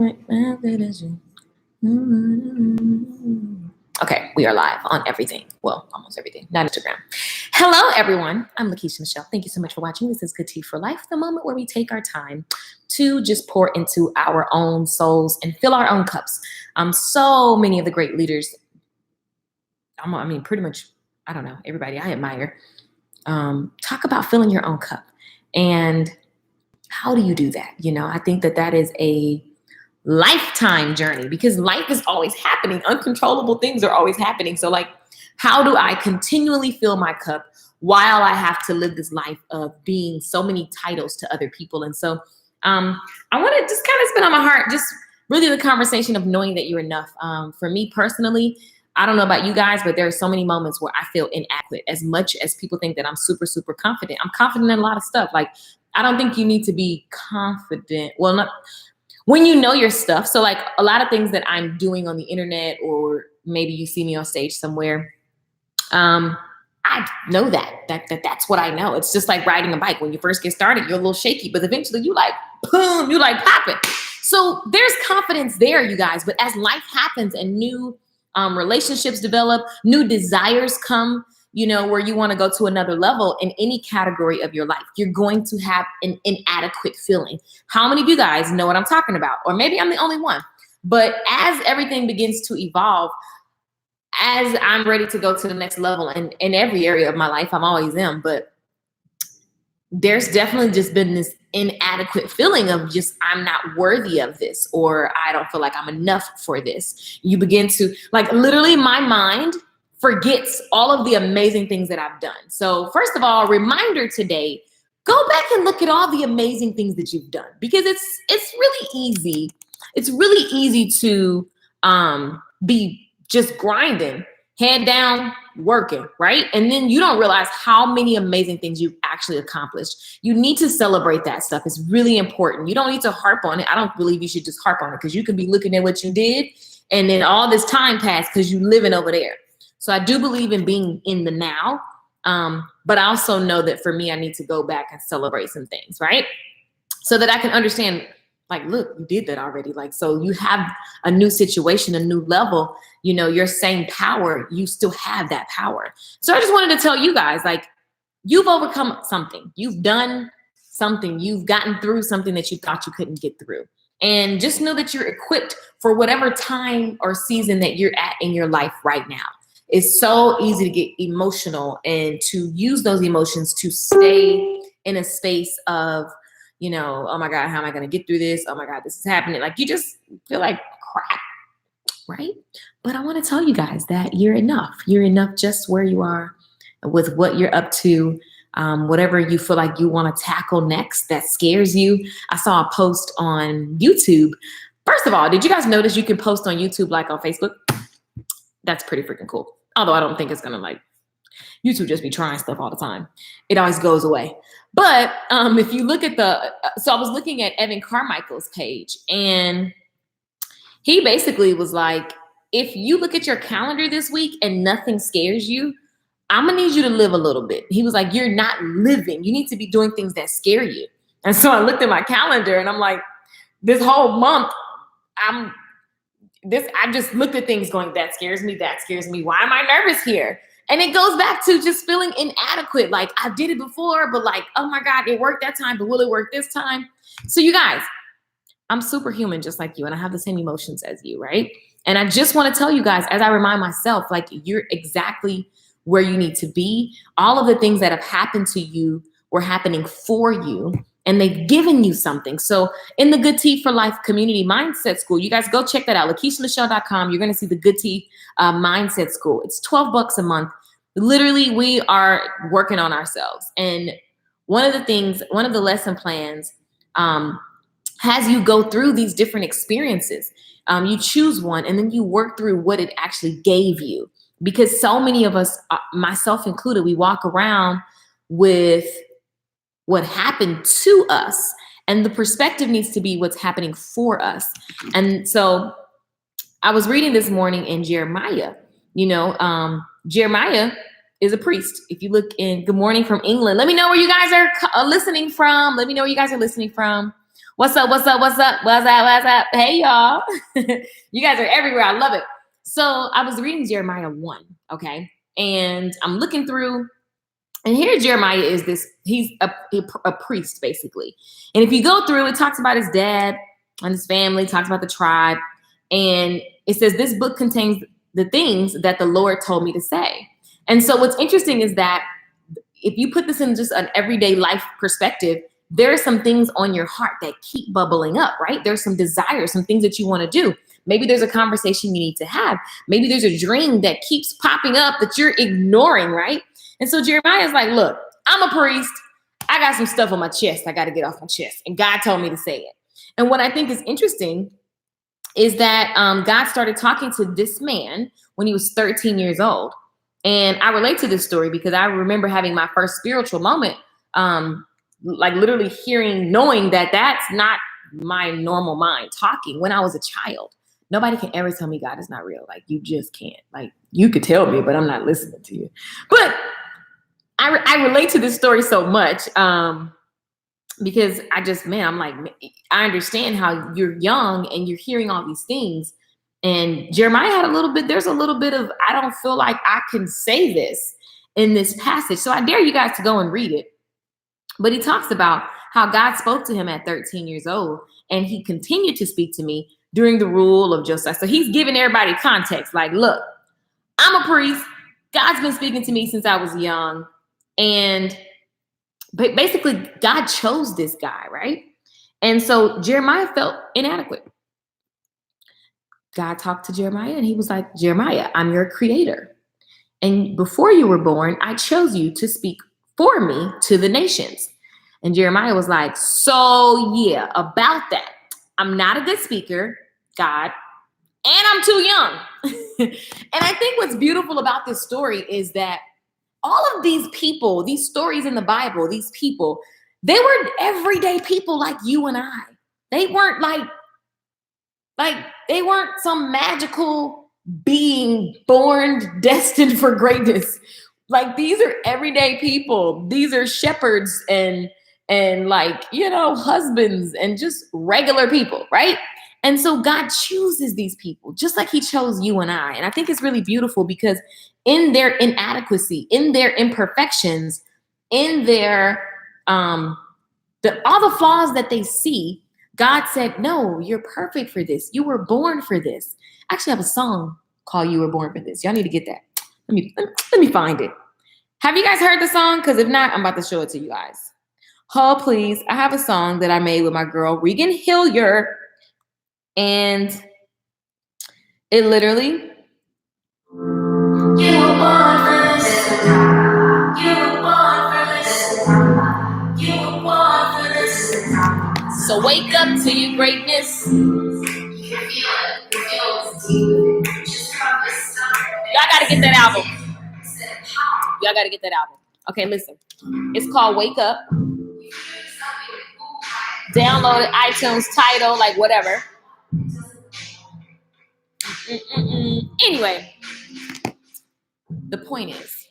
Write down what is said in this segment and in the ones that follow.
Okay, we are live on everything. Well, almost everything, not Instagram. Hello, everyone. I'm Lakeisha Michelle. Thank you so much for watching. This is Good Tea for Life, the moment where we take our time to just pour into our own souls and fill our own cups. So many of the great leaders, pretty much, I don't know, everybody I admire, talk about filling your own cup. And how do you do that? I think that is a lifetime journey because life is always happening. Uncontrollable things are always happening. So how do I continually fill my cup while I have to live this life of being so many titles to other people? And so I want to just kind of spin on my heart, just really the conversation of knowing that you're enough. For me personally, I don't know about you guys, but there are so many moments where I feel inadequate. As much as people think that I'm super, super confident, I'm confident in a lot of stuff. I don't think you need to be confident. Well, not when you know your stuff. So a lot of things that I'm doing on the internet, or maybe you see me on stage somewhere, I know that's what I know. It's just like riding a bike. When you first get started, you're a little shaky, but eventually you boom, you pop it. So there's confidence there, you guys. But as life happens and new relationships develop, new desires come, where you want to go to another level in any category of your life, you're going to have an inadequate feeling. How many of you guys know what I'm talking about? Or maybe I'm the only one. But as everything begins to evolve, as I'm ready to go to the next level, and in every area of my life, I'm always am, but there's definitely just been this inadequate feeling of just, I'm not worthy of this, or I don't feel like I'm enough for this. You begin to literally my mind forgets all of the amazing things that I've done. So first of all, reminder today, go back and look at all the amazing things that you've done, because it's really easy. It's really easy to be just grinding, head down, working, right? And then you don't realize how many amazing things you've actually accomplished. You need to celebrate that stuff. It's really important. You don't need to harp on it. I don't believe you should just harp on it, because you can be looking at what you did and then all this time passed because you're living over there. So I do believe in being in the now, but I also know that for me, I need to go back and celebrate some things, right? So that I can understand, look, you did that already. So you have a new situation, a new level, your same power, you still have that power. So I just wanted to tell you guys, you've overcome something, you've done something, you've gotten through something that you thought you couldn't get through. And just know that you're equipped for whatever time or season that you're at in your life right now. It's so easy to get emotional and to use those emotions to stay in a space of, oh my God, how am I going to get through this? Oh my God, this is happening. You just feel like crap, right? But I want to tell you guys that you're enough. You're enough just where you are with what you're up to, whatever you feel like you want to tackle next that scares you. I saw a post on YouTube. First of all, did you guys notice you can post on YouTube on Facebook? That's pretty freaking cool. Although I don't think it's going to YouTube just be trying stuff all the time. It always goes away. But if you look at so I was looking at Evan Carmichael's page, and he basically was like, if you look at your calendar this week and nothing scares you, I'm going to need you to live a little bit. He was like, you're not living. You need to be doing things that scare you. And so I looked at my calendar and I'm like, this whole month, I just looked at things going, that scares me. That scares me. Why am I nervous here? And it goes back to just feeling inadequate. I did it before, but oh my God, it worked that time, but will it work this time? So you guys, I'm superhuman just like you, and I have the same emotions as you, right? And I just want to tell you guys, as I remind myself, you're exactly where you need to be. All of the things that have happened to you were happening for you, and they've given you something. So in the Good Tea for Life Community Mindset School, you guys go check that out, LakeishaMichelle.com. You're going to see the Good Tea Mindset School. It's $12 a month. Literally, we are working on ourselves. And one of the lesson plans has you go through these different experiences. You choose one, and then you work through what it actually gave you. Because so many of us, myself included, we walk around with what happened to us, and the perspective needs to be what's happening for us. And so I was reading this morning in Jeremiah. Jeremiah is a priest. If you look in Good Morning from England, let me know where you guys are listening from. Let me know where you guys are listening from. What's up? What's up? What's up? What's up? What's up? Hey, y'all. You guys are everywhere. I love it. So I was reading Jeremiah 1, okay? And I'm looking through, and here Jeremiah is this, he's a priest, basically. And if you go through, it talks about his dad and his family, talks about the tribe. And it says, this book contains the things that the Lord told me to say. And so what's interesting is that if you put this in just an everyday life perspective, there are some things on your heart that keep bubbling up, right? There's some desires, some things that you want to do. Maybe there's a conversation you need to have. Maybe there's a dream that keeps popping up that you're ignoring, right? And so Jeremiah is like, look, I'm a priest. I got some stuff on my chest I got to get off my chest. And God told me to say it. And what I think is interesting is that God started talking to this man when he was 13 years old. And I relate to this story because I remember having my first spiritual moment, like literally knowing that that's not my normal mind talking when I was a child. Nobody can ever tell me God is not real. Like, you just can't. Like, you could tell me, but I'm not listening to you. But I relate to this story so much because I'm like, I understand how you're young and you're hearing all these things. And Jeremiah had there's a little bit of, I don't feel like I can say this in this passage. So I dare you guys to go and read it. But he talks about how God spoke to him at 13 years old, and he continued to speak to me during the rule of Josiah. So he's giving everybody context. Like, look, I'm a priest. God's been speaking to me since I was young. But basically, God chose this guy, right? And so Jeremiah felt inadequate. God talked to Jeremiah and he was like, Jeremiah, I'm your creator. And before you were born, I chose you to speak for me to the nations. And Jeremiah was like, so yeah, about that. I'm not a good speaker, God, and I'm too young. And I think what's beautiful about this story is that all of these people, these stories in the Bible, these people, they were everyday people like you and I. They weren't like they weren't some magical being born destined for greatness. Like, these are everyday people. These are shepherds and like, husbands and just regular people, right? And so God chooses these people just like he chose you and I. And I think it's really beautiful because in their inadequacy, in their imperfections, in their all the flaws that they see, God said, no, you're perfect for this. You were born for this. I actually have a song called You Were Born for This. Y'all need to get that. Let me find it. Have you guys heard the song? Because if not, I'm about to show it to you guys. Oh, please. I have a song that I made with my girl, Regan Hilliard. And it literally. You were born for this. You were born for this. You were born for this. So wake up to your greatness. You can feel it. Y'all gotta get that album. Y'all gotta get that album. Okay, listen. It's called Wake Up. Download it, iTunes, Tidal, like whatever. Anyway, the point is,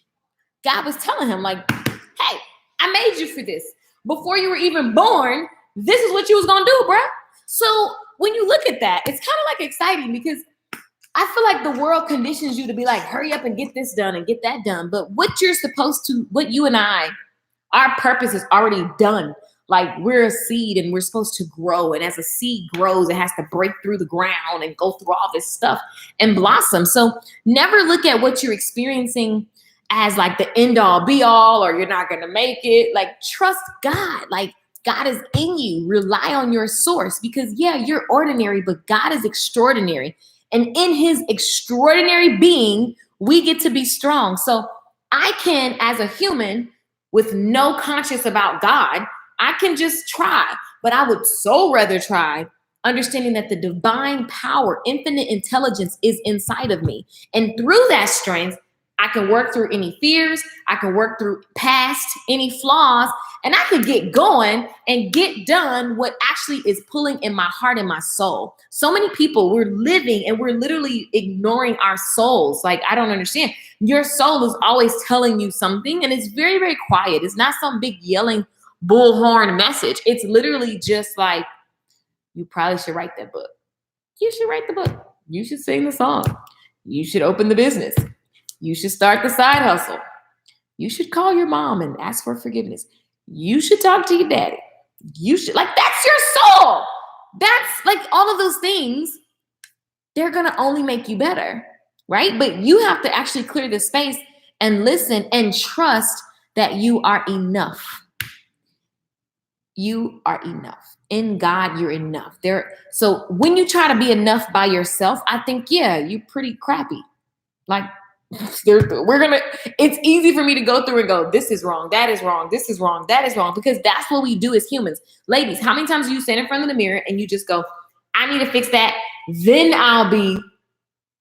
God was telling him, like, hey, I made you for this. Before you were even born, this is what you was gonna do, bruh. So when you look at that, it's kind of like exciting because I feel like the world conditions you to be like, hurry up and get this done and get that done. But what you and I, our purpose is already done. Like, we're a seed and we're supposed to grow. And as a seed grows, it has to break through the ground and go through all this stuff and blossom. So never look at what you're experiencing as like the end all be all, or you're not going to make it. Like, trust God. Like, God is in you. Rely on your source because, yeah, you're ordinary, but God is extraordinary. And in his extraordinary being, we get to be strong. So I can, as a human with no conscience about God, I can just try, but I would so rather try understanding that the divine power, infinite intelligence is inside of me. And through that strength, I can work through any fears. I can work through past any flaws, and I can get going and get done what actually is pulling in my heart and my soul. So many people, we're living and we're literally ignoring our souls. Like, I don't understand. Your soul is always telling you something, and it's very, very quiet. It's not some big yelling bullhorn message. It's literally just like You probably should write that book. You should write the book. You should sing the song. You should open the business. You should start the side hustle. You should call your mom and ask for forgiveness. You should talk to your daddy. You should, like, that's your soul. That's like all of those things. They're going to only make you better, right? But you have to actually clear the space and listen and trust that you are enough. You are enough. In God, you're enough. So when you try to be enough by yourself, I think, yeah, you're pretty crappy. Like, it's easy for me to go through and go, this is wrong, that is wrong, this is wrong, that is wrong, because that's what we do as humans. Ladies, how many times do you stand in front of the mirror and you just go, I need to fix that, then I'll be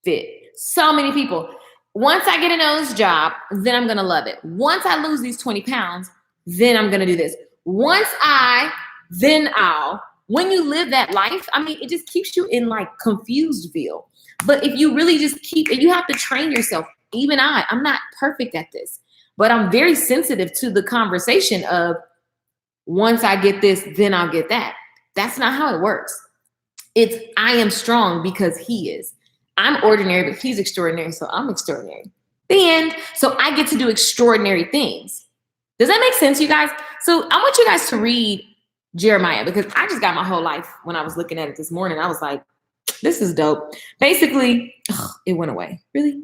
fit? So many people. Once I get a nose job, then I'm going to love it. Once I lose these 20 pounds, then I'm going to do this. Then I'll. When you live that life, I mean, it just keeps you in like Confusedville. But if you really just you have to train yourself. Even I'm not perfect at this, but I'm very sensitive to the conversation of once I get this, then I'll get that. That's not how it works. It's I am strong because he is. I'm ordinary, but he's extraordinary, so I'm extraordinary. The end. So I get to do extraordinary things. Does that make sense, you guys? So I want you guys to read Jeremiah, because I just got my whole life when I was looking at it this morning. I was like, this is dope. Basically, it went away. Really?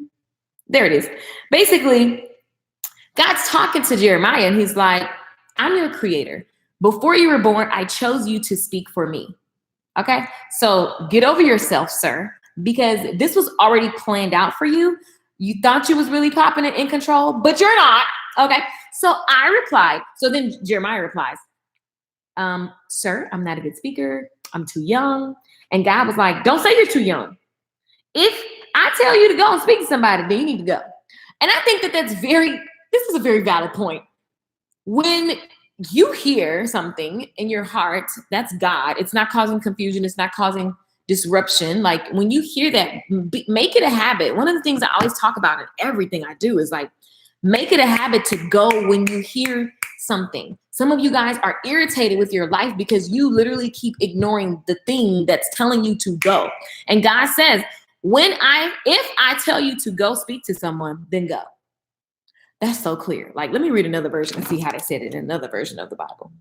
There it is. Basically, God's talking to Jeremiah and he's like, I'm your creator. Before you were born, I chose you to speak for me. Okay? So get over yourself, sir, because this was already planned out for you. You thought you was really popping and in control, but you're not. Okay? So I replied. So then Jeremiah replies, sir, I'm not a good speaker. I'm too young. And God was like, don't say you're too young. If I tell you to go and speak to somebody, then you need to go. And I think this is a very valid point. When you hear something in your heart, that's God. It's not causing confusion. It's not causing disruption. Like when you hear that, make it a habit. One of the things I always talk about in everything I do is like, make it a habit to go when you hear something. Some of you guys are irritated with your life because you literally keep ignoring the thing that's telling you to go. And God says, if I tell you to go speak to someone, then go. That's so clear. Like, let me read another version and see how they said it in another version of the Bible.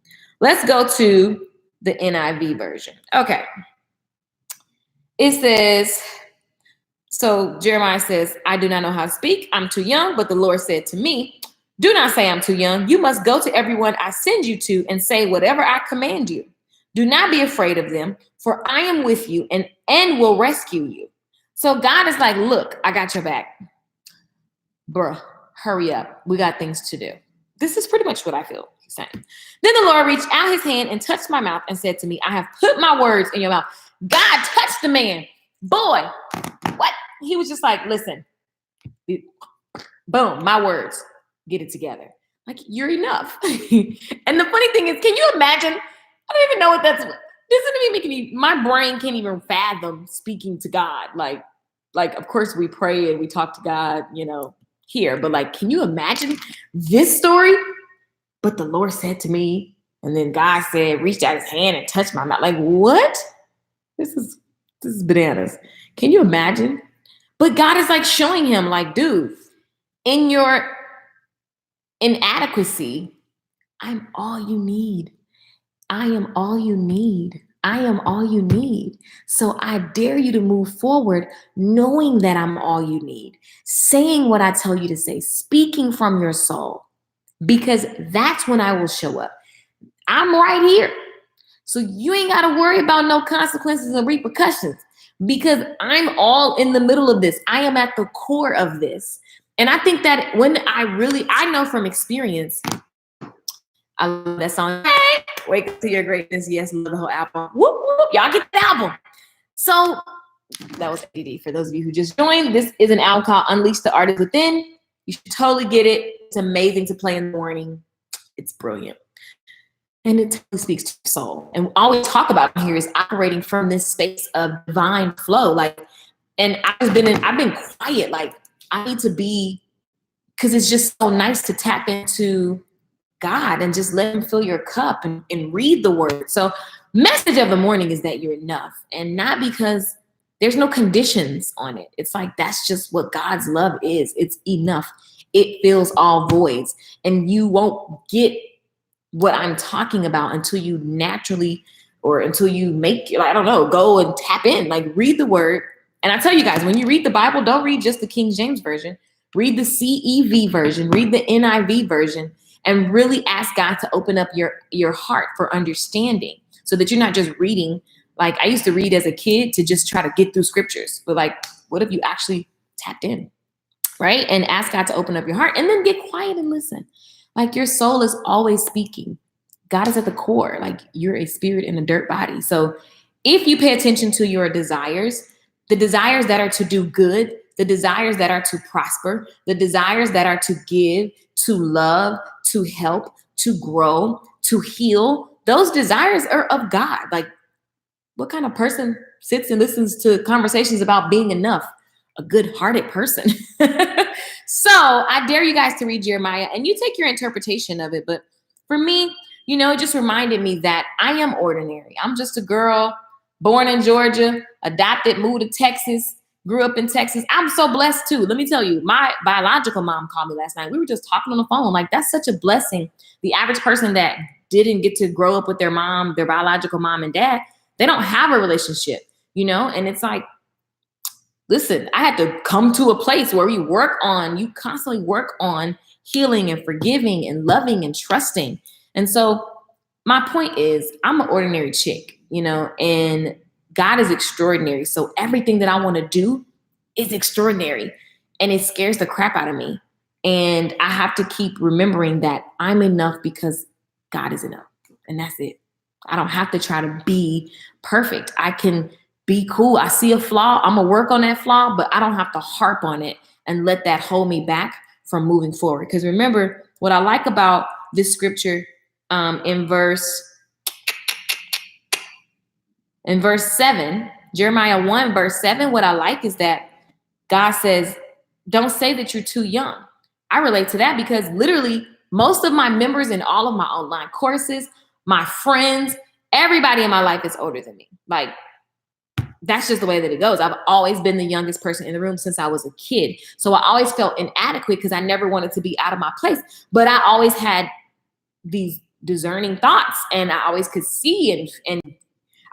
Let's go to the NIV version. Okay. It says, so Jeremiah says, I do not know how to speak. I'm too young, but the Lord said to me, do not say I'm too young. You must go to everyone I send you to and say whatever I command you. Do not be afraid of them, for I am with you and will rescue you. So God is like, look, I got your back. Bruh, hurry up. We got things to do. This is pretty much what I feel he's saying. Then the Lord reached out his hand and touched my mouth and said to me, I have put my words in your mouth. God touched the man. Boy, what? He was just like, listen, boom, my words. Get it together. Like, you're enough. And the funny thing is, can you imagine? I don't even know what that's. This isn't even making me. My brain can't even fathom speaking to God. Like, of course we pray and we talk to God, here. But like, can you imagine this story? But the Lord said to me, and then God said, reached out his hand and touched my mouth. Like, what? This is bananas. Can you imagine? But God is like showing him, like, dude, in your inadequacy, I'm all you need. I am all you need. I am all you need. So I dare you to move forward knowing that I'm all you need, saying what I tell you to say, speaking from your soul, because that's when I will show up. I'm right here. So you ain't got to worry about no consequences and repercussions, because I'm all in the middle of this. I am at the core of this. And I think that when I know from experience, I love that song. Hey, wake up to your greatness. Yes, love the whole album. Whoop, whoop. Y'all get the album. So that was ADD. For those of you who just joined, this is an album called Unleash the Artist Within. You should totally get it. It's amazing to play in the morning. It's brilliant. And it totally speaks to your soul. And all we talk about here is operating from this space of divine flow. Like, and I've been quiet. Like, I need to be, because it's just so nice to tap into God and just let him fill your cup and read the word. So message of the morning is that you're enough, and not because there's no conditions on it. It's like, that's just what God's love is. It's enough. It fills all voids, and you won't get what I'm talking about until you naturally, or until you make, I don't know, go and tap in, like read the word. And I tell you guys, when you read the Bible, don't read just the King James Version. Read the CEV version, read the NIV version, and really ask God to open up your heart for understanding, so that you're not just reading. Like I used to read as a kid to just try to get through scriptures. But like, what if you actually tapped in, right? And ask God to open up your heart, and then get quiet and listen. Like your soul is always speaking. God is at the core. Like you're a spirit in a dirt body. So if you pay attention to your desires, the desires that are to do good, the desires that are to prosper, the desires that are to give, to love, to help, to grow, to heal, those desires are of God. Like, what kind of person sits and listens to conversations about being enough? A good-hearted person. So I dare you guys to read Jeremiah, and you take your interpretation of it. But for me, it just reminded me that I am ordinary. I'm just a girl born in Georgia, adopted, moved to Texas, grew up in Texas. I'm so blessed too. Let me tell you, my biological mom called me last night. We were just talking on the phone. Like, that's such a blessing. The average person that didn't get to grow up with their mom, their biological mom and dad, they don't have a relationship, and it's like, listen, I had to come to a place where you constantly work on healing and forgiving and loving and trusting. And so my point is, I'm an ordinary chick, and God is extraordinary. So everything that I want to do is extraordinary, and it scares the crap out of me. And I have to keep remembering that I'm enough because God is enough. And that's it. I don't have to try to be perfect. I can be cool. I see a flaw. I'm going to work on that flaw, but I don't have to harp on it and let that hold me back from moving forward. Because remember, what I like about this scripture in verse 7, Jeremiah 1, verse 7, what I like is that God says, don't say that you're too young. I relate to that because literally most of my members in all of my online courses, my friends, everybody in my life is older than me. Like, that's just the way that it goes. I've always been the youngest person in the room since I was a kid. So I always felt inadequate because I never wanted to be out of my place. But I always had these discerning thoughts, and I always could see, and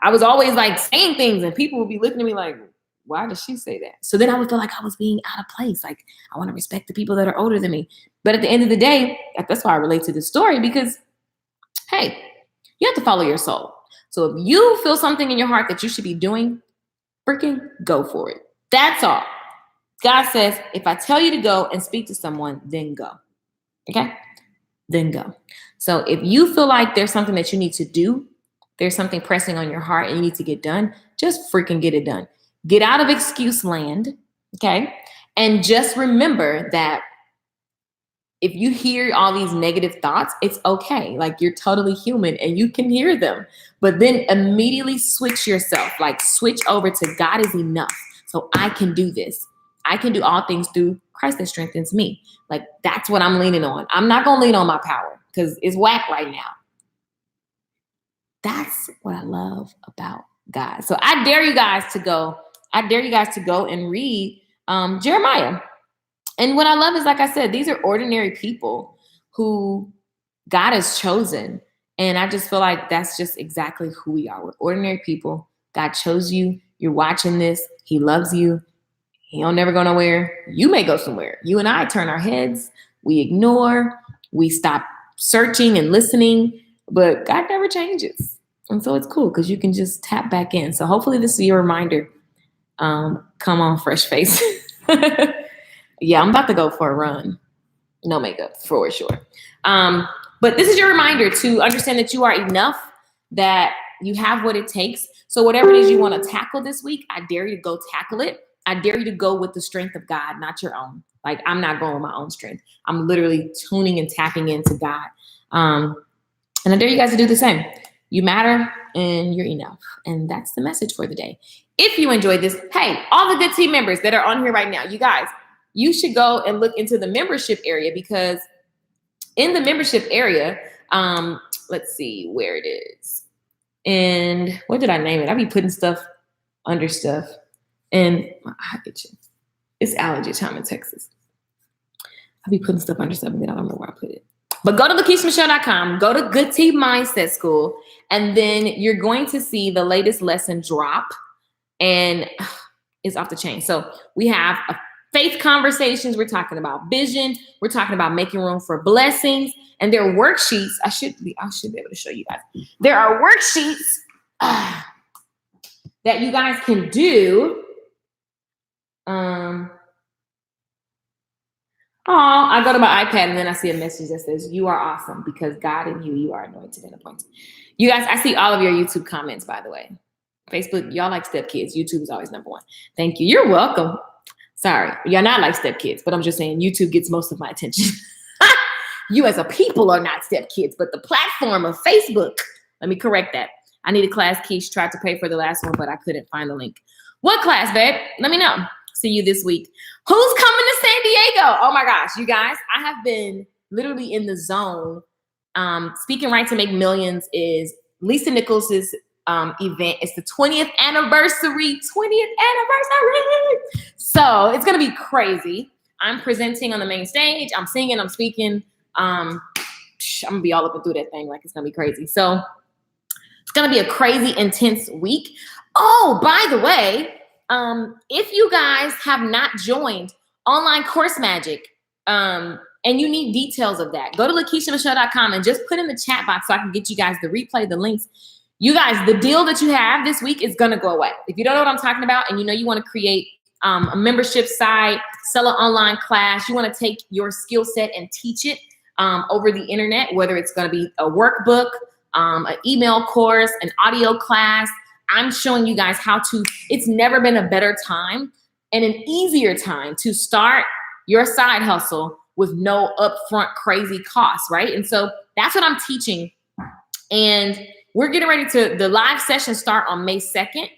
I was always like saying things, and people would be looking at me like, why does she say that? So then I would feel like I was being out of place. Like, I want to respect the people that are older than me. But at the end of the day, that's why I relate to this story, because, hey, you have to follow your soul. So if you feel something in your heart that you should be doing, freaking go for it. That's all. God says, if I tell you to go and speak to someone, then go. Okay? Then go. So if you feel like there's something that you need to do, there's something pressing on your heart and you need to get done, just freaking get it done. Get out of excuse land. Okay? And just remember that if you hear all these negative thoughts, it's okay. Like, you're totally human and you can hear them. But then immediately switch yourself. Like, switch over to God is enough. So I can do this. I can do all things through Christ that strengthens me. Like, that's what I'm leaning on. I'm not going to lean on my power because it's whack right now. That's what I love about God. So I dare you guys to go. I dare you guys to go and read Jeremiah. And what I love is, like I said, these are ordinary people who God has chosen. And I just feel like that's just exactly who we are. We're ordinary people. God chose you. You're watching this. He loves you. He don't never go nowhere. You may go somewhere. You and I turn our heads. We ignore. We stop searching and listening. But God never changes. And so it's cool because you can just tap back in. So hopefully this is your reminder. Come on, fresh face. Yeah, I'm about to go for a run. No makeup, for sure. But this is your reminder to understand that you are enough, that you have what it takes. So whatever it is you want to tackle this week, I dare you to go tackle it. I dare you to go with the strength of God, not your own. Like, I'm not going with my own strength. I'm literally tuning and tapping into God. And I dare you guys to do the same. You matter and you're enough. And that's the message for the day. If you enjoyed this, hey, all the good team members that are on here right now, you guys, you should go and look into the membership area, because in the membership area, let's see where it is. And what did I name it? I be putting stuff under stuff. And I get you. It's allergy time in Texas. I be putting stuff under stuff and then I don't know where I put it. But go to LakeishaMichelle.com, go to Good Tea Mindset School, and then you're going to see the latest lesson drop. And it's off the chain. So we have faith conversations. We're talking about vision. We're talking about making room for blessings. And there are worksheets. I should be able to show you guys. There are worksheets that you guys can do. I go to my iPad and then I see a message that says, "You are awesome because God in you are anointed and appointed." You guys, I see all of your YouTube comments, by the way. Facebook, y'all like stepkids. YouTube is always number one. Thank you. You're welcome. Sorry, you're not like stepkids, but I'm just saying YouTube gets most of my attention. You as a people are not stepkids, but the platform of Facebook. Let me correct that. I need a class. Keish tried to pay for the last one, but I couldn't find the link. What class, babe? Let me know. See you this week. Who's coming to San Diego? Oh my gosh, you guys, I have been literally in the zone. Speaking Right to Make Millions is Lisa Nicholas's event. It's the 20th anniversary. So it's gonna be crazy. I'm presenting on the main stage. I'm singing. I'm speaking. I'm gonna be all up and through that thing like it's gonna be crazy. So it's gonna be a crazy, intense week. Oh, by the way, if you guys have not joined Online Course Magic, and you need details of that, go to LakeishaMichelle.com and just put in the chat box so I can get you guys the replay, the links. You guys, the deal that you have this week is gonna go away. If you don't know what I'm talking about and you know you wanna create a membership site, sell an online class, you wanna take your skill set and teach it over the internet, whether it's gonna be a workbook, an email course, an audio class, I'm showing you guys how to, it's never been a better time and an easier time to start your side hustle with no upfront crazy costs, right? And so that's what I'm teaching. And we're getting ready to, the live sessions start on May 2nd.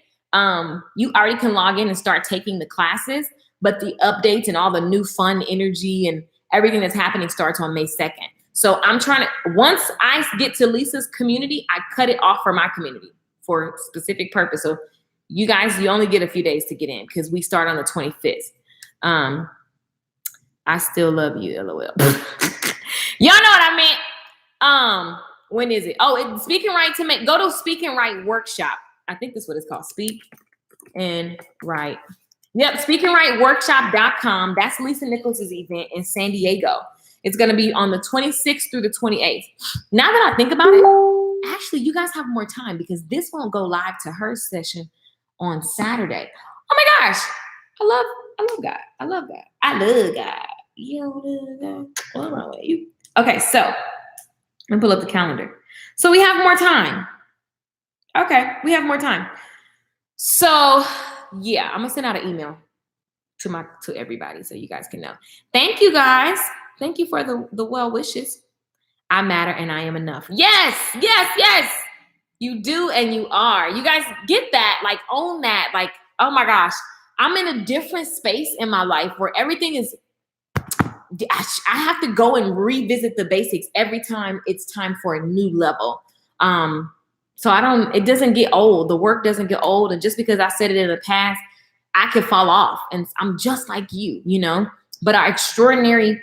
You already can log in and start taking the classes, but the updates and all the new fun energy and everything that's happening starts on May 2nd. So I'm trying to, once I get to Lisa's community, I cut it off for my community for a specific purpose. So you guys, you only get a few days to get in because we start on the 25th. I still love you, LOL. Y'all know what I meant. When is it? Oh, Speaking Right to Make, go to Speaking Right Workshop. I think that's what it's called. Speak and Right. Yep, SpeakingRightWorkshop.com. That's Lisa Nicholas's event in San Diego. It's going to be on the 26th through the 28th. Now that I think about it, actually, you guys have more time because this won't go live to her session on Saturday. Oh my gosh. I love God. I love God. I love God. Youre. What's wrong with you? Okay, so let me pull up the calendar. So we have more time. Okay, we have more time. So yeah, I'm gonna send out an email to everybody so you guys can know. Thank you guys. Thank you for the well wishes. I matter and I am enough. Yes, yes, yes. You do and you are. You guys get that, like own that. Like, oh my gosh, I'm in a different space in my life where everything is, I have to go and revisit the basics every time it's time for a new level. So it doesn't get old. The work doesn't get old. And just because I said it in the past, I could fall off and I'm just like you, you know, but our extraordinariness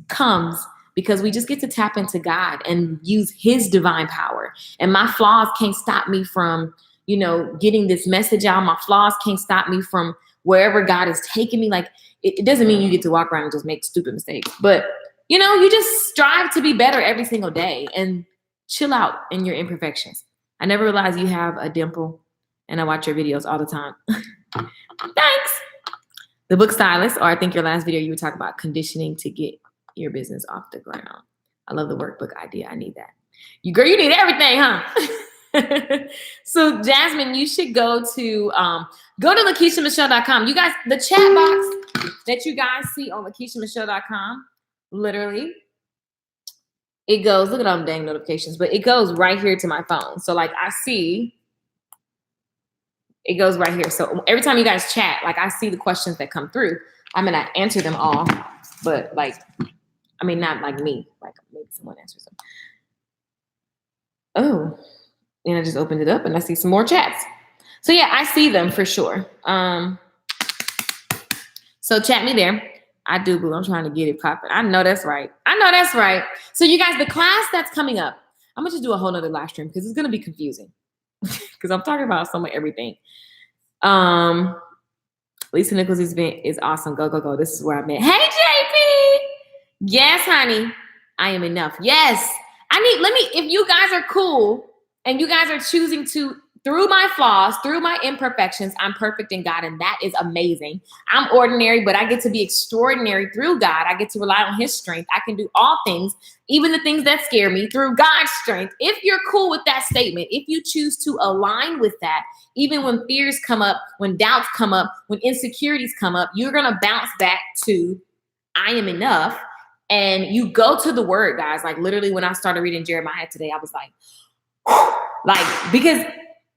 comes because we just get to tap into God and use his divine power. And my flaws can't stop me from, you know, getting this message out. My flaws can't stop me from wherever God is taking me. Like, it doesn't mean you get to walk around and just make stupid mistakes, but you know, you just strive to be better every single day and chill out in your imperfections. I never realized you have a dimple and I watch your videos all the time. Thanks. The Book Stylist, or I think your last video you were talking about conditioning to get your business off the ground. I love the workbook idea. I need that. You need everything, huh? So Jasmine, you should go to LakeishaMichelle.com. You guys, the chat box that you guys see on LakeishaMichelle.com, literally, it goes, look at all them dang notifications, but it goes right here to my phone. So like I see, it goes right here. So every time you guys chat, like I see the questions that come through. I'm gonna answer them all, but like, I mean, not like me, like maybe someone answers them. Oh, and I just opened it up and I see some more chats. So yeah, I see them for sure. So chat me there. I do, boo. I'm trying to get it popping. I know that's right. I know that's right. So you guys, the class that's coming up, I'm gonna just do a whole nother live stream because it's gonna be confusing. Because I'm talking about some of everything. Lisa Nichols' event is awesome. Go, go, go. This is where I met. Hey, JP. Yes, honey. I am enough. Yes. If you guys are cool and you guys are choosing to, through my flaws, through my imperfections, I'm perfect in God, and that is amazing. I'm ordinary, but I get to be extraordinary through God. I get to rely on his strength. I can do all things, even the things that scare me, through God's strength. If you're cool with that statement, if you choose to align with that, even when fears come up, when doubts come up, when insecurities come up, you're going to bounce back to I am enough. And you go to the word, guys. Like literally when I started reading Jeremiah today, I was like, because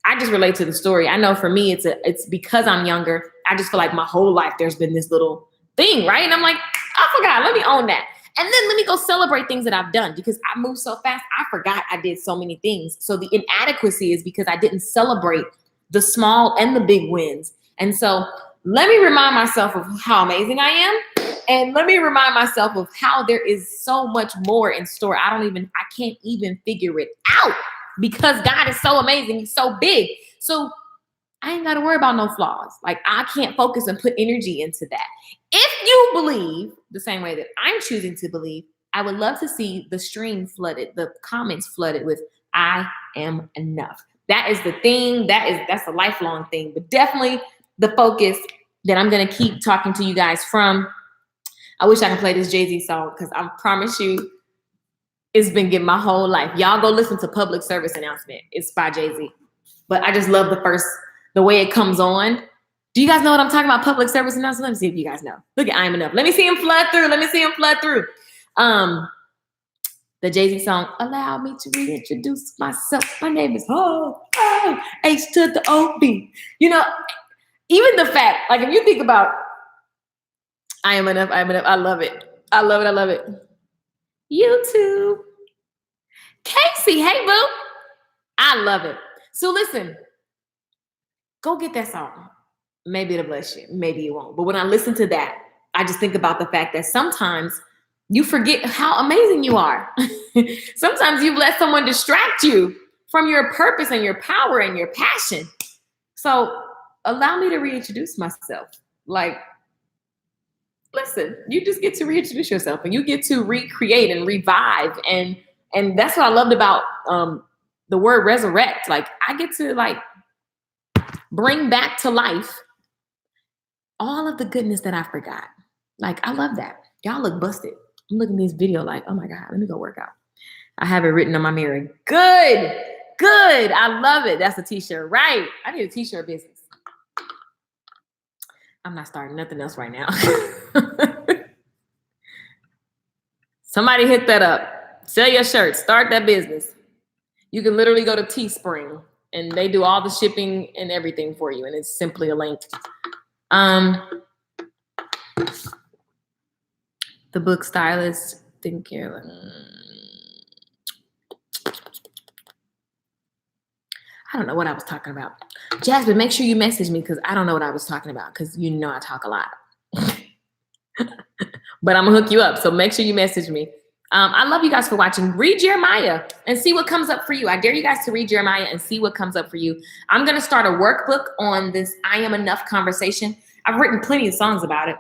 I just relate to the story. I know for me, it's because I'm younger. I just feel like my whole life there's been this little thing, right? And I'm like, I forgot. Let me own that. And then let me go celebrate things that I've done because I move so fast. I forgot I did so many things. So the inadequacy is because I didn't celebrate the small and the big wins. And so let me remind myself of how amazing I am. And let me remind myself of how there is so much more in store. I can't even figure it out because God is so amazing. He's so big. So I ain't got to worry about no flaws. Like I can't focus and put energy into that. If you believe the same way that I'm choosing to believe, I would love to see the stream flooded, the comments flooded with I am enough. That is the thing. That's a lifelong thing, but definitely the focus that I'm going to keep talking to you guys from. I wish I could play this Jay-Z song because I promise you it's been getting my whole life. Y'all go listen to Public Service Announcement. It's by Jay-Z. But I just love the way it comes on. Do you guys know what I'm talking about? Public Service Announcement? Let me see if you guys know. Look at I Am Enough. Let me see him flood through. The Jay-Z song, allow me to reintroduce myself. My name is H to the O-B. You know, even the fact, like if you think about I am enough. I love it. I love it. YouTube. Casey, hey, boo. I love it. So listen, go get that song. Maybe it'll bless you. Maybe it won't. But when I listen to that, I just think about the fact that sometimes you forget how amazing you are. Sometimes you've let someone distract you from your purpose and your power and your passion. So allow me to reintroduce myself. Like, listen, you just get to reintroduce yourself and you get to recreate and revive. And that's what I loved about the word resurrect. Like I get to like bring back to life all of the goodness that I forgot. Like I love that. Y'all look busted. I'm looking at this video like, oh my God, let me go work out. I have it written on my mirror. Good. I love it. That's a t-shirt, right? I need a t-shirt business. I'm not starting nothing else right now. Somebody hit that up. Sell your shirts. Start that business. You can literally go to Teespring and they do all the shipping and everything for you. And it's simply a link. The book Stylist didn't care. I don't know what I was talking about. Jasmine, make sure you message me because I don't know what I was talking about because you know I talk a lot. But I'm going to hook you up. So make sure you message me. I love you guys for watching. Read Jeremiah and see what comes up for you. I dare you guys to read Jeremiah and see what comes up for you. I'm going to start a workbook on this I am enough conversation. I've written plenty of songs about it.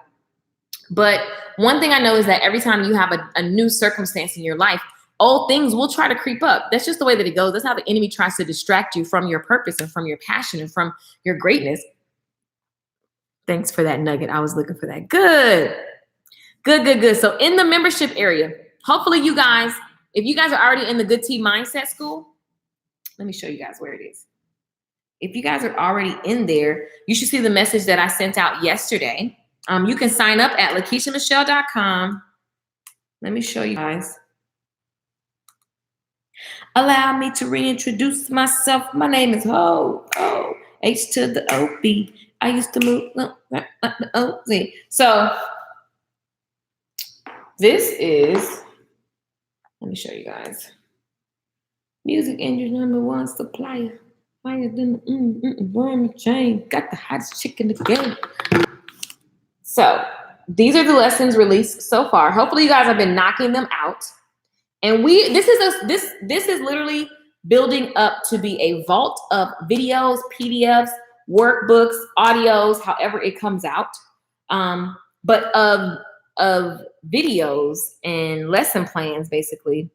But one thing I know is that every time you have a new circumstance in your life, old things will try to creep up. That's just the way that it goes. That's how the enemy tries to distract you from your purpose and from your passion and from your greatness. Thanks for that nugget. I was looking for that. Good. So in the membership area, hopefully you guys, if you guys are already in the Good Tea Mindset School, let me show you guys where it is. If you guys are already in there, you should see the message that I sent out yesterday. You can sign up at LakeishaMichelle.com. Let me show you guys. Allow me to reintroduce myself. My name is H to the O-B. I used to move like the O-Z. So this is, let me show you guys. Music industry #1 supplier. Higher than the worm chain. Got the hottest chick in the game. So these are the lessons released so far. Hopefully you guys have been knocking them out. And this is literally building up to be a vault of videos, PDFs, workbooks, audios, however it comes out. But of videos and lesson plans, basically,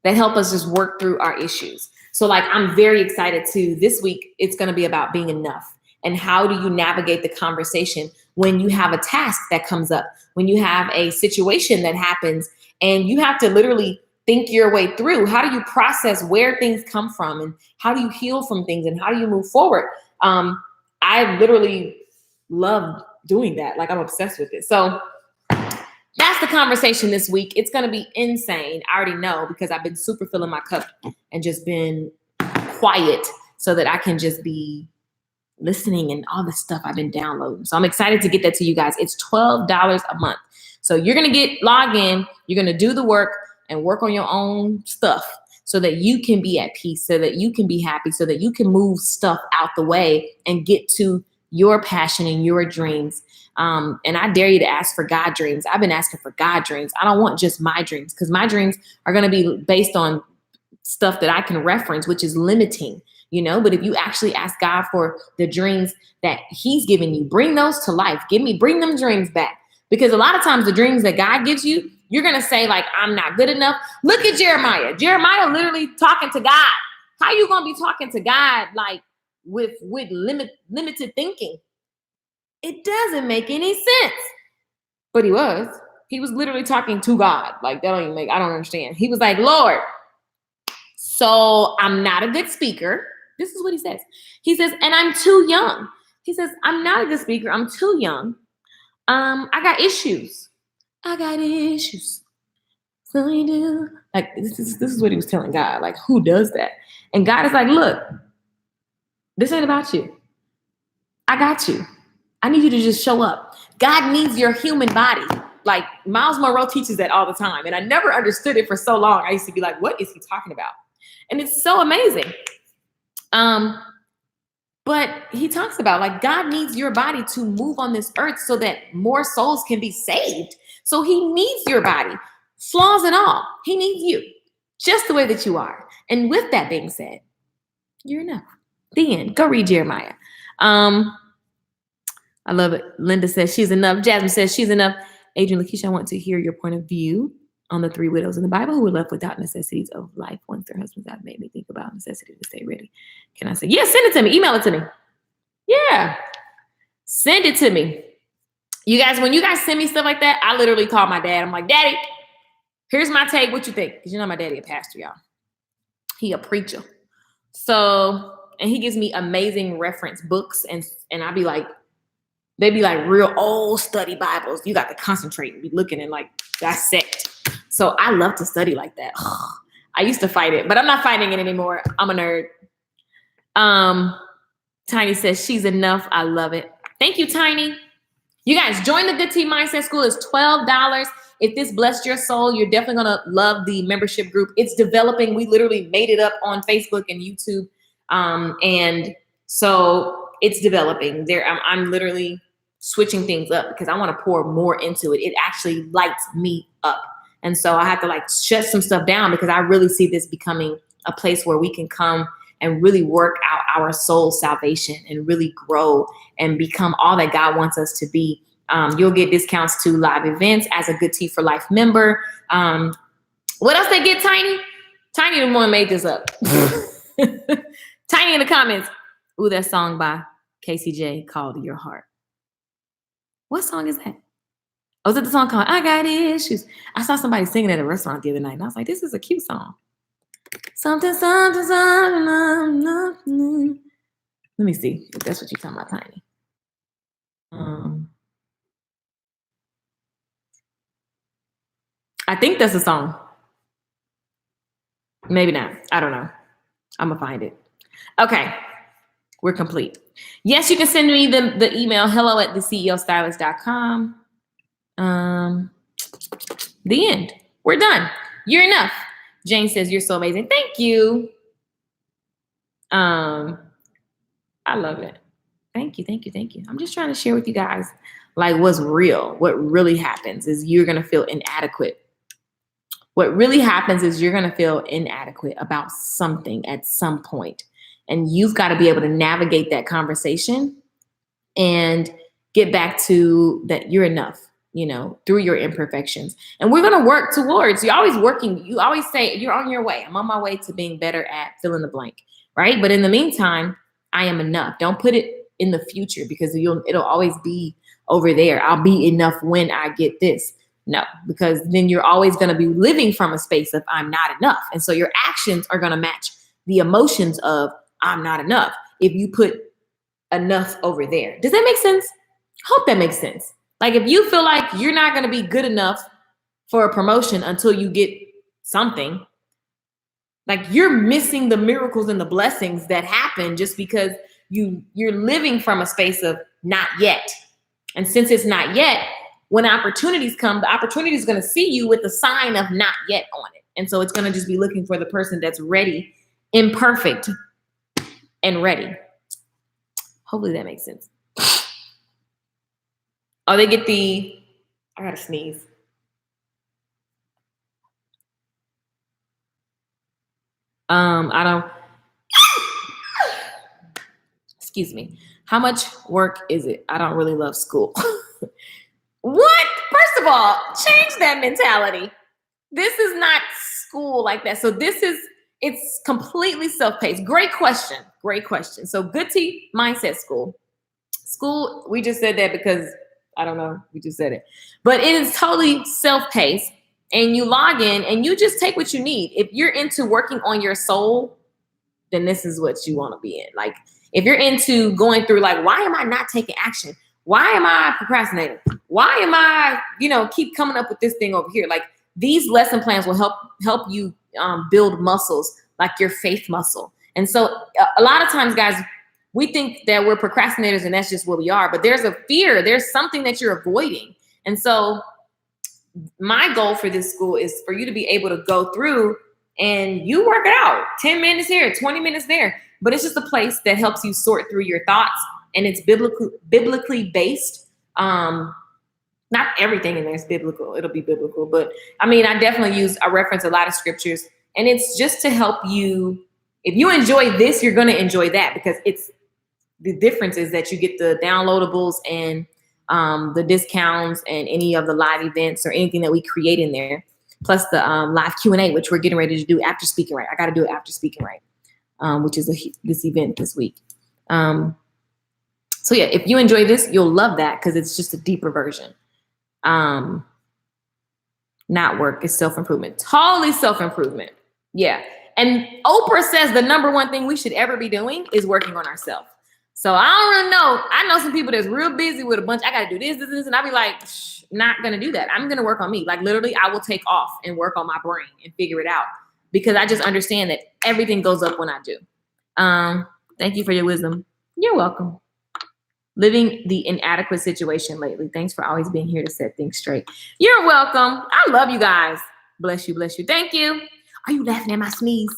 that help us just work through our issues. So like, I'm very excited to, this week, it's going to be about being enough. And how do you navigate the conversation when you have a task that comes up, when you have a situation that happens, and you have to literally think your way through? How do you process where things come from, and how do you heal from things, and how do you move forward? I literally love doing that. Like, I'm obsessed with it. So that's the conversation this week. It's going to be insane. I already know, because I've been super filling my cup and just been quiet so that I can just be listening and all the stuff I've been downloading. So I'm excited to get that to you guys. It's $12 a month. So you're going to get log in, you're going to do the work and work on your own stuff so that you can be at peace, so that you can be happy, so that you can move stuff out the way and get to your passion and your dreams. And I dare you to ask for God dreams. I've been asking for God dreams. I don't want just my dreams, because my dreams are going to be based on stuff that I can reference, which is limiting, but if you actually ask God for the dreams that he's given you, bring those to life. Bring them dreams back. Because a lot of times the dreams that God gives you, you're going to say like, I'm not good enough. Look at Jeremiah. Jeremiah literally talking to God. How you going to be talking to God like with limited thinking? It doesn't make any sense. But he was literally talking to God. Like, I don't understand. He was like, Lord, so I'm not a good speaker. This is what he says. He says, and I'm too young. He says, I'm not a good speaker. I'm too young. I got issues. So you do. Like, this is what he was telling God. Like, who does that? And God is like, look, this ain't about you. I got you. I need you to just show up. God needs your human body. Like, Miles Monroe teaches that all the time. And I never understood it for so long. I used to be like, what is he talking about? And it's so amazing. But he talks about, like, God needs your body to move on this earth so that more souls can be saved. So he needs your body, flaws and all. He needs you just the way that you are. And with that being said, you're enough. The end. Go read Jeremiah. I love it. Linda says she's enough. Jasmine says she's enough. Adrian, Lakeisha, I want to hear your point of view on the 3 widows in the Bible who were left without necessities of life once their husbands died. Made me think about necessity to stay ready. Can I say, yeah, send it to me. Email it to me. Yeah, send it to me. You guys, when you guys send me stuff like that, I literally call my dad. I'm like, Daddy, here's my take. What you think? Because my daddy a pastor, y'all. He a preacher. So, and he gives me amazing reference books. And I'll be like, they be like real old study Bibles. You got to concentrate and be looking and like dissect. So I love to study like that. I used to fight it, but I'm not fighting it anymore. I'm a nerd. Tiny says she's enough. I love it. Thank you, Tiny. You guys, join the Good Tea Mindset School. It's $12. If this blessed your soul, you're definitely going to love the membership group. It's developing. We literally made it up on Facebook and YouTube. And so it's developing. I'm literally switching things up because I want to pour more into it. It actually lights me up. And so I have to like shut some stuff down because I really see this becoming a place where we can come and really work out our soul salvation and really grow and become all that God wants us to be. You'll get discounts to live events as a Good Tea for Life member. What else they get, Tiny? Tiny the one made this up. Tiny in the comments. Ooh, that song by KCJ called Your Heart. What song is that? Oh, is it the song called I Got Issues? I saw somebody singing at a restaurant the other night, and I was like, this is a cute song. Something. Let me see if that's what you're talking about, Tiny. I think that's a song. Maybe not. I don't know. I'm going to find it. Okay. We're complete. Yes, you can send me the email, hello@theceostylist.com. The end. We're done. You're enough. Jane says, you're so amazing. Thank you. I love it. Thank you. I'm just trying to share with you guys like what's real. What really happens is you're going to feel inadequate. What really happens is you're going to feel inadequate about something at some point. And you've got to be able to navigate that conversation and get back to that you're enough, through your imperfections. And we're going to work towards, you're always working. You always say you're on your way. I'm on my way to being better at fill in the blank, right? But in the meantime, I am enough. Don't put it in the future because it'll always be over there. I'll be enough when I get this. No, because then you're always going to be living from a space of I'm not enough. And so your actions are going to match the emotions of I'm not enough. If you put enough over there. Does that make sense? Hope that makes sense. Like if you feel like you're not going to be good enough for a promotion until you get something, like you're missing the miracles and the blessings that happen just because you're living from a space of not yet. And since it's not yet, when opportunities come, the opportunity is going to see you with the sign of not yet on it. And so it's going to just be looking for the person that's ready, imperfect, and ready. Hopefully that makes sense. Oh, I gotta sneeze. Excuse me. How much work is it? I don't really love school. What? First of all, change that mentality. This is not school like that. So it's completely self-paced. Great question. So Good Tea Mindset School, we just said that because I don't know, we just said it, but it is totally self-paced and you log in and you just take what you need. If you're into working on your soul, then this is what you want to be in. Like if you're into going through like, why am I not taking action? Why am I procrastinating? Why am I, keep coming up with this thing over here? Like these lesson plans will help you build muscles like your faith muscle. And so a lot of times, guys, we think that we're procrastinators and that's just what we are, but there's a fear, there's something that you're avoiding. And so my goal for this school is for you to be able to go through and you work it out 10 minutes here, 20 minutes there, but it's just a place that helps you sort through your thoughts and it's biblically based. Not everything in there is biblical. It'll be biblical, but I definitely reference a lot of scriptures and it's just to help you. If you enjoy this, you're going to enjoy that because the difference is that you get the downloadables and the discounts and any of the live events or anything that we create in there, plus the live Q&A, which we're getting ready to do after Speaking Right. I got to do it after Speaking Right, which is this event this week. So yeah, if you enjoy this, you'll love that because it's just a deeper version. Not work, it's self-improvement. Totally self-improvement. Yeah. And Oprah says the number one thing we should ever be doing is working on ourselves. So I don't really know. I know some people that's real busy with a bunch. I got to do this. And I'll be like, not going to do that. I'm going to work on me. Like literally, I will take off and work on my brain and figure it out because I just understand that everything goes up when I do. Thank you for your wisdom. You're welcome. Living the inadequate situation lately. Thanks for always being here to set things straight. You're welcome. I love you guys. Bless you. Thank you. Are you laughing at my sneeze?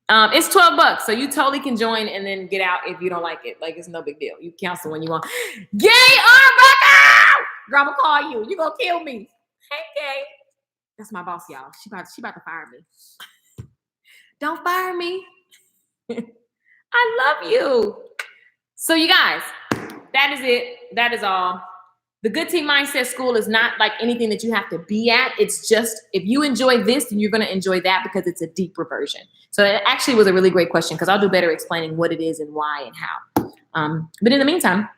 It's $12, so you totally can join and then get out if you don't like it. Like it's no big deal. You cancel when you want. Gay Arbuckle! Girl, I'm gonna call you. You gonna kill me. Hey, Gay. That's my boss, y'all. She about to fire me. Don't fire me. I love you. So you guys, that is it. That is all. The Good Tea Mindset School is not like anything that you have to be at. It's just, if you enjoy this, then you're going to enjoy that because it's a deeper version. So it actually was a really great question because I'll do better explaining what it is and why and how. But in the meantime,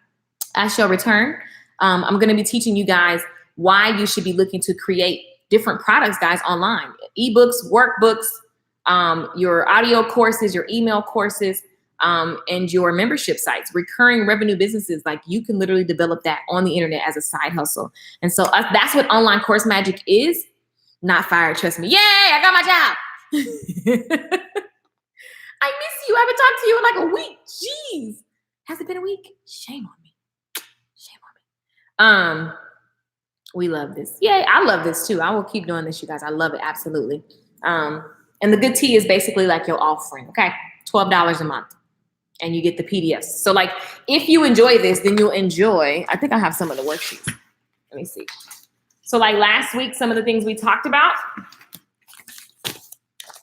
I shall return. I'm going to be teaching you guys why you should be looking to create different products, guys, online. eBooks, workbooks, your audio courses, your email courses, and your membership sites, recurring revenue businesses. Like you can literally develop that on the internet as a side hustle. And so that's what online course magic is. Not fired, trust me. Yay, I got my job. I miss you. I haven't talked to you in like a week. Jeez. Has it been a week? Shame on me. We love this. Yay, I love this too. I will keep doing this, you guys. I love it, absolutely. And the good tea is basically like your offering, okay? $12 a month. And you get the PDFs. So like, if you enjoy this, then you'll enjoy, I think I have some of the worksheets. Let me see. So like last week, some of the things we talked about,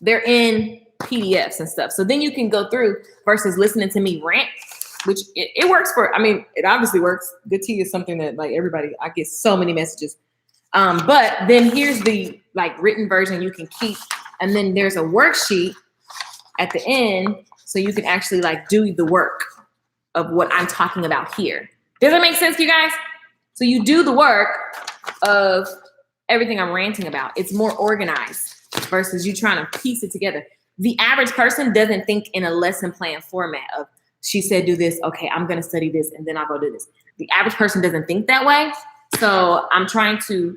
they're in PDFs and stuff. So then you can go through versus listening to me rant, which it works for, I mean, it obviously works. Good tea is something that like everybody, I get so many messages. But then here's the like written version you can keep. And then there's a worksheet at the end. So you can actually like do the work of what I'm talking about here. Does that make sense to you guys? So you do the work of everything I'm ranting about. It's more organized versus you trying to piece it together. The average person doesn't think in a lesson plan format of, she said do this, okay, I'm gonna study this and then I'll go do this. The average person doesn't think that way. So I'm trying to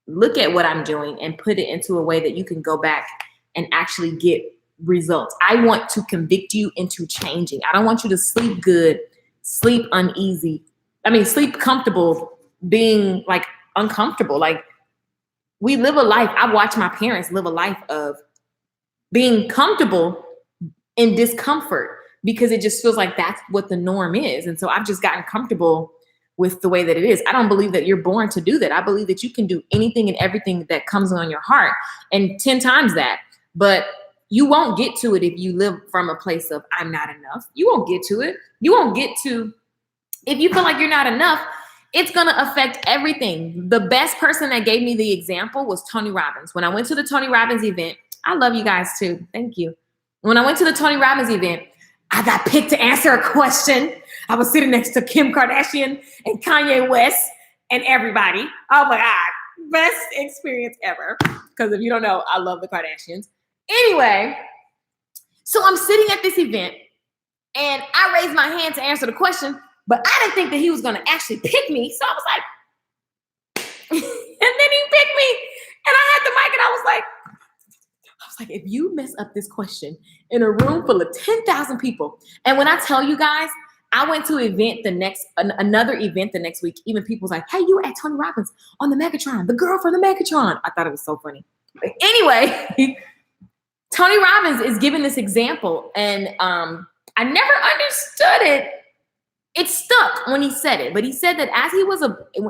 look at what I'm doing and put it into a way that you can go back and actually get results. I want to convict you into changing. I don't want you to sleep good, sleep uneasy. I mean, sleep comfortable, being like uncomfortable. Like we live a life. I watch my parents live a life of being comfortable in discomfort because it just feels like that's what the norm is. And so I've just gotten comfortable with the way that it is. I don't believe that you're born to do that. I believe that you can do anything and everything that comes on your heart and 10 times that. But you won't get to it if you live from a place of I'm not enough. You won't get to it. You won't get to, if you feel like you're not enough, it's going to affect everything. The best person that gave me the example was Tony Robbins. When I went to the Tony Robbins event, I love you guys too. Thank you. When I went to the Tony Robbins event, I got picked to answer a question. I was sitting next to Kim Kardashian and Kanye West and everybody. Oh my God, best experience ever. Because if you don't know, I love the Kardashians. Anyway, so I'm sitting at this event and I raised my hand to answer the question, but I didn't think that he was going to actually pick me. So I was like, and then he picked me and I had the mic and I was like, if you mess up this question in a room full of 10,000 people, and when I tell you guys, I went to another event the next week. Even people was like, hey, you were at Tony Robbins on the Megatron, the girl from the Megatron. I thought it was so funny. But anyway, Tony Robbins is giving this example, and I never understood it. It stuck when he said it, but he said that as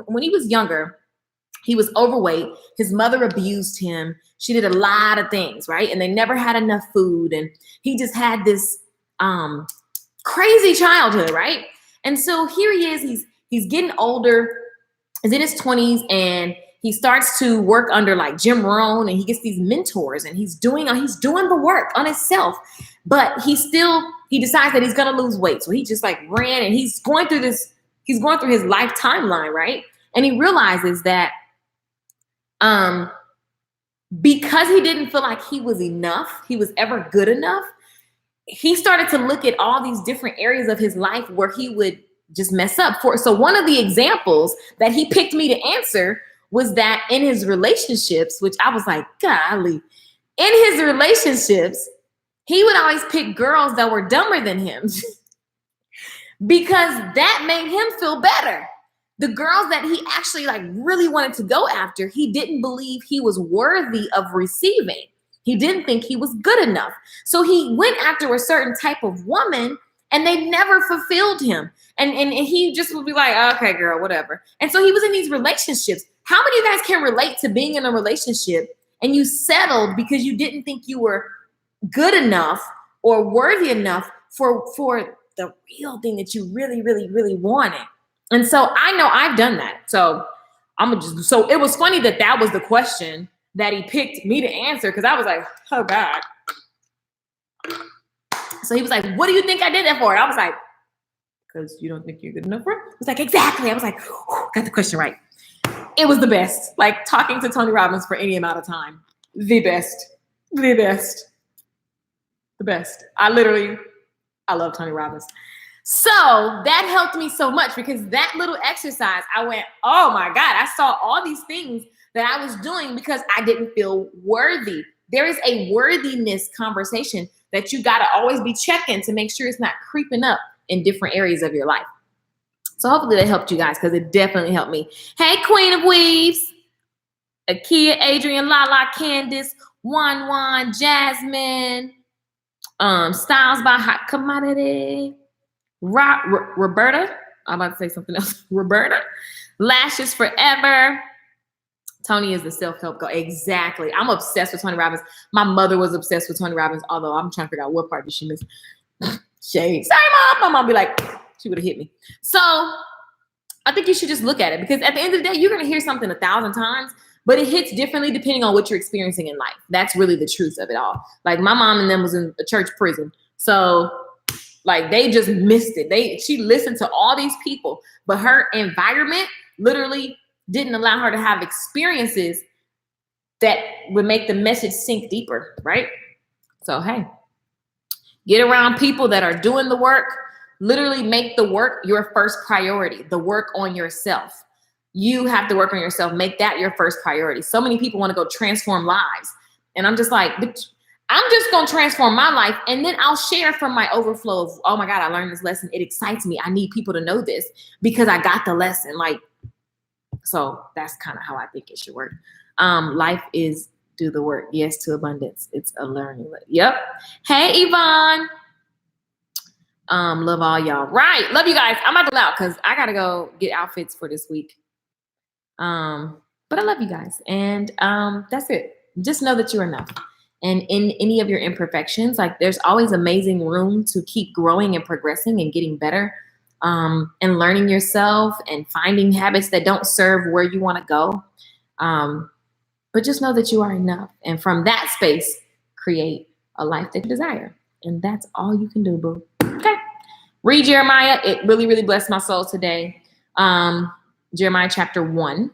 when he was younger, he was overweight. His mother abused him. She did a lot of things, right? And they never had enough food, and he just had this crazy childhood, right? And so here he is. He's getting older. He's in his 20s, and he starts to work under like Jim Rohn, and he gets these mentors, and he's doing the work on himself. But he decides that he's gonna lose weight. So he just like ran, and he's going through his life timeline, right? And he realizes that because he didn't feel like he was enough, he was ever good enough, he started to look at all these different areas of his life where he would just mess up. So one of the examples that he picked me to answer was that in his relationships, which I was like, golly, in his relationships, he would always pick girls that were dumber than him because that made him feel better. The girls that he actually like really wanted to go after, he didn't believe he was worthy of receiving. He didn't think he was good enough. So he went after a certain type of woman and they never fulfilled him. And he just would be like, okay, girl, whatever. And so he was in these relationships. How many of you guys can relate to being in a relationship and you settled because you didn't think you were good enough or worthy enough for the real thing that you really, really, really wanted? And so I know I've done that. So so it was funny that was the question that he picked me to answer, because I was like, oh God. So he was like, what do you think I did that for? And I was like, because you don't think you're good enough for it? He was like, exactly. I was like, got the question right. It was the best. Like talking to Tony Robbins for any amount of time. The best. The best. The best. I love Tony Robbins. So that helped me so much, because that little exercise, I went, oh my God, I saw all these things that I was doing because I didn't feel worthy. There is a worthiness conversation that you got to always be checking to make sure it's not creeping up in different areas of your life. So hopefully that helped you guys, because it definitely helped me. Hey, Queen of Weaves, Akia, Adrian, Lala, Candace, Juan, Jasmine, Styles by Hot Commodity, Roberta. I'm about to say something else. Roberta, Lashes Forever. Tony is the self-help girl. Exactly. I'm obsessed with Tony Robbins. My mother was obsessed with Tony Robbins, although I'm trying to figure out what part did she miss. Shade. Sorry, Mom. My mom be like, she would have hit me. So I think you should just look at it, because at the end of the day, you're going to hear something 1,000 times, but it hits differently depending on what you're experiencing in life. That's really the truth of it all. Like my mom and them was in a church prison. So like they just missed it. She listened to all these people, but her environment literally didn't allow her to have experiences that would make the message sink deeper, right? So, hey, get around people that are doing the work. Literally make the work your first priority, the work on yourself. You have to work on yourself. Make that your first priority. So many people want to go transform lives. And I'm just like, I'm just going to transform my life, and then I'll share from my overflow of, oh my God, I learned this lesson. It excites me. I need people to know this because I got the lesson. Like, so that's kind of how I think it should work. Life is do the work. Yes, to abundance. It's a learning. Yep. Hey, Yvonne. Love all y'all. Right. Love you guys. I'm about to go out because I got to go get outfits for this week. But I love you guys. And that's it. Just know that you're enough. And in any of your imperfections, like there's always amazing room to keep growing and progressing and getting better. And learning yourself and finding habits that don't serve where you want to go. But just know that you are enough. And from that space, create a life that you desire. And that's all you can do, boo. Okay. Read Jeremiah. It really, really blessed my soul today. Jeremiah chapter 1.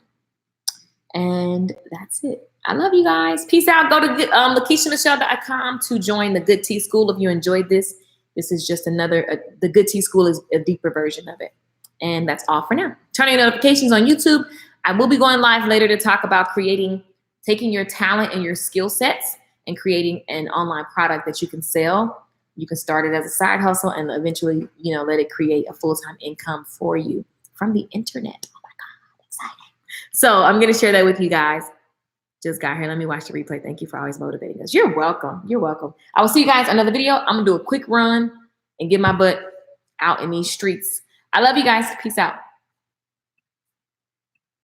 And that's it. I love you guys. Peace out. Go to LakeishaMichelle.com to join the Good Tea School if you enjoyed this. This is just the Good Tea School is a deeper version of it. And that's all for now. Turn on your notifications on YouTube. I will be going live later to talk about taking your talent and your skill sets and creating an online product that you can sell. You can start it as a side hustle and eventually, let it create a full-time income for you from the internet. Oh my God, exciting. So I'm going to share that with you guys. Just got here. Let me watch the replay. Thank you for always motivating us. You're welcome. You're welcome. I will see you guys in another video. I'm going to do a quick run and get my butt out in these streets. I love you guys. Peace out.